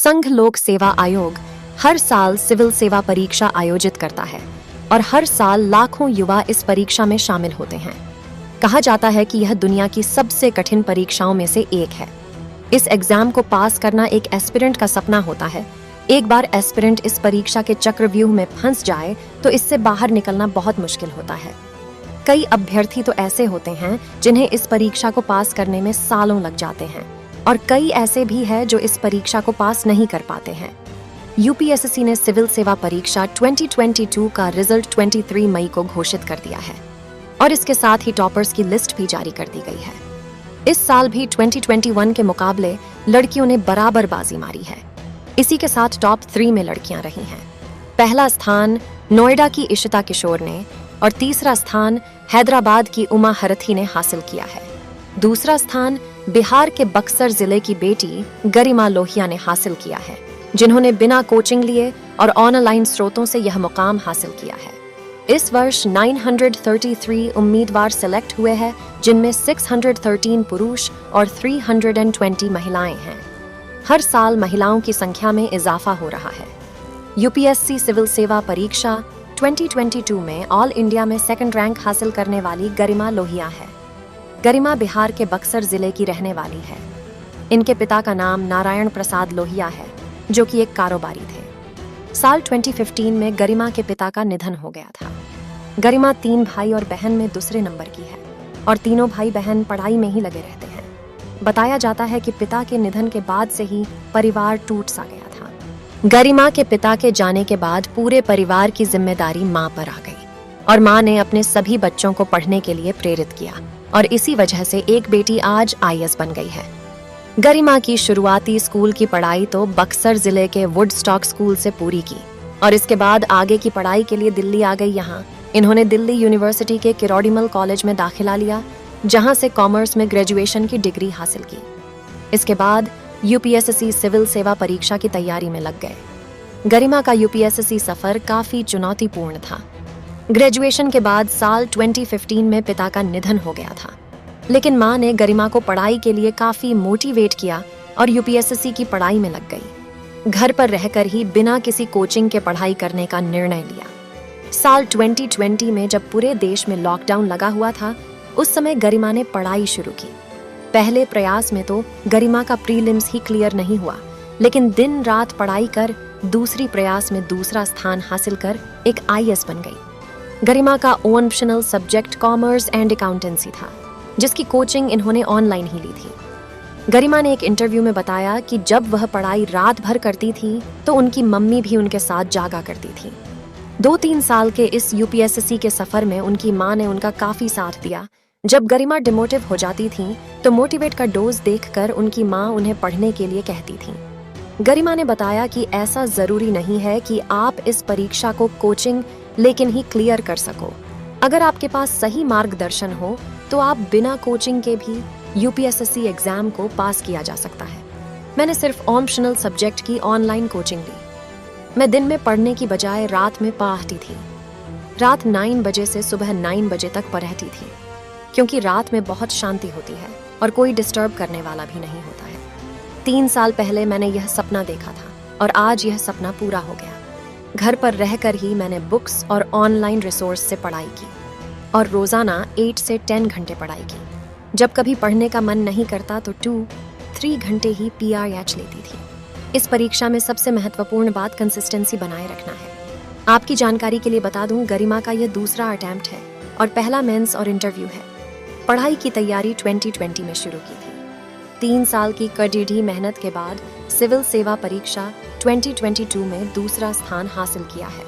संघ लोक सेवा आयोग हर साल सिविल सेवा परीक्षा आयोजित करता है और हर साल लाखों युवा इस परीक्षा में शामिल होते हैं। कहा जाता है कि यह दुनिया की सबसे कठिन परीक्षाओं में से एक है। इस एग्जाम को पास करना एक एस्पिरेंट का सपना होता है। एक बार एस्पिरेंट इस परीक्षा के चक्रव्यूह में फंस जाए तो इससे बाहर निकलना बहुत मुश्किल होता है। कई अभ्यर्थी तो ऐसे होते हैं जिन्हें इस परीक्षा को पास करने में सालों लग जाते हैं और कई ऐसे भी हैं जो इस परीक्षा को पास नहीं कर पाते हैं। यूपीएससी ने सिविल सेवा परीक्षा 2022 का रिजल्ट 23 मई को घोषित कर दिया है और इसके साथ ही टॉपर्स की लिस्ट भी जारी कर दी गई है। इस साल भी 2021 के मुकाबले लड़कियों ने बराबर बाजी मारी है। इसी के साथ टॉप 3 में लड़कियां रही हैं। पहला स्थान नोएडा की इशिता किशोर ने और तीसरा स्थान हैदराबाद की उमा हरथी ने हासिल किया है। दूसरा स्थान बिहार के बक्सर जिले की बेटी गरिमा लोहिया ने हासिल किया है, जिन्होंने बिना कोचिंग लिए और ऑनलाइन स्रोतों से यह मुकाम हासिल किया है। इस वर्ष 933 उम्मीदवार सिलेक्ट हुए हैं, जिनमें 613 पुरुष और 320 महिलाएं हैं। हर साल महिलाओं की संख्या में इजाफा हो रहा है। यूपीएससी सिविल सेवा परीक्षा 2022 में ऑल इंडिया में सेकंड रैंक हासिल करने वाली गरिमा लोहिया है। गरिमा बिहार के बक्सर जिले की रहने वाली है। इनके पिता का नाम नारायण प्रसाद लोहिया है, जो कि एक कारोबारी थे। साल 2015 में गरिमा के पिता का निधन हो गया था। गरिमा 3 भाई और बहन में दूसरे नंबर की है और तीनों भाई बहन पढ़ाई में ही लगे रहते हैं। बताया जाता है कि पिता के निधन के बाद से ही परिवार टूट सा गया था। गरिमा के पिता के जाने के बाद पूरे परिवार की जिम्मेदारी मां पर आ गई और मां ने अपने सभी बच्चों को पढ़ने के लिए प्रेरित किया और इसी वजह से एक बेटी आज आईएएस बन गई है। गरिमा की शुरुआती स्कूल की पढ़ाई तो बक्सर जिले के वुडस्टॉक स्कूल से पूरी की और इसके बाद आगे की पढ़ाई के लिए दिल्ली आ गई। यहाँ इन्होंने दिल्ली यूनिवर्सिटी के किरोड़ीमल कॉलेज में दाखिला लिया, जहां से कॉमर्स में ग्रेजुएशन की डिग्री हासिल की। इसके बाद यूपीएससी सिविल सेवा परीक्षा की तैयारी में लग गए। गरिमा का यूपीएससी सफर काफी चुनौतीपूर्ण था। ग्रेजुएशन के बाद साल 2015 में पिता का निधन हो गया था, लेकिन मां ने गरिमा को पढ़ाई के लिए काफी मोटिवेट किया और यूपीएससी की पढ़ाई में लग गई। घर पर रहकर ही बिना किसी कोचिंग के पढ़ाई करने का निर्णय लिया। साल 2020 में जब पूरे देश में लॉकडाउन लगा हुआ था, उस समय गरिमा ने पढ़ाई शुरू की। पहले प्रयास में तो गरिमा का प्रीलिम्स ही क्लियर नहीं हुआ, लेकिन दिन रात पढ़ाई कर दूसरी प्रयास में दूसरा स्थान हासिल कर एक आईएएस बन गई। गरिमा का optional subject commerce and accountancy था, जिसकी कोचिंग इन्होंने ऑनलाइन ही ली थी। गरिमा ने एक इंटरव्यू में बताया कि जब वह पढ़ाई रात भर करती थी तो उनकी मम्मी भी उनके साथ जागा करती थी। 2-3 साल के इस यूपीएससी के सफर में उनकी मां ने उनका काफी साथ दिया। जब गरिमा डिमोटिव हो जाती थी तो मोटिवेट का डोज देखकर उनकी मां उन्हें पढ़ने के लिए कहती थी। गरिमा ने बताया कि ऐसा जरूरी नहीं है कि आप इस परीक्षा को कोचिंग लेकिन ही क्लियर कर सको। अगर आपके पास सही मार्गदर्शन हो तो आप बिना कोचिंग के भी यूपीएससी एग्जाम को पास किया जा सकता है। मैंने सिर्फ ऑप्शनल सब्जेक्ट की ऑनलाइन कोचिंग ली। मैं दिन में पढ़ने की बजाय रात में पढ़ती थी। रात 9 बजे से सुबह 9 बजे तक पढ़ती थी, क्योंकि रात में बहुत शांति होती है और कोई डिस्टर्ब करने वाला भी नहीं होता है। 3 साल पहले मैंने यह सपना देखा था और आज यह सपना पूरा हो गया। घर पर रहकर ही मैंने बुक्स और ऑनलाइन रिसोर्स से पढ़ाई की और रोजाना 8 से 10 घंटे पढ़ाई की। जब कभी पढ़ने का मन नहीं करता तो 2-3 घंटे ही PRH लेती थी। इस परीक्षा में सबसे महत्वपूर्ण बात कंसिस्टेंसी बनाए रखना है। आपकी जानकारी के लिए बता दूं, गरिमा का यह दूसरा अटेम्प्ट है और पहला मेंस और इंटरव्यू है। पढ़ाई की तैयारी 2020 में शुरू की थी। 3 साल की कड़ी मेहनत के बाद सिविल सेवा परीक्षा 2022 में दूसरा स्थान हासिल किया है।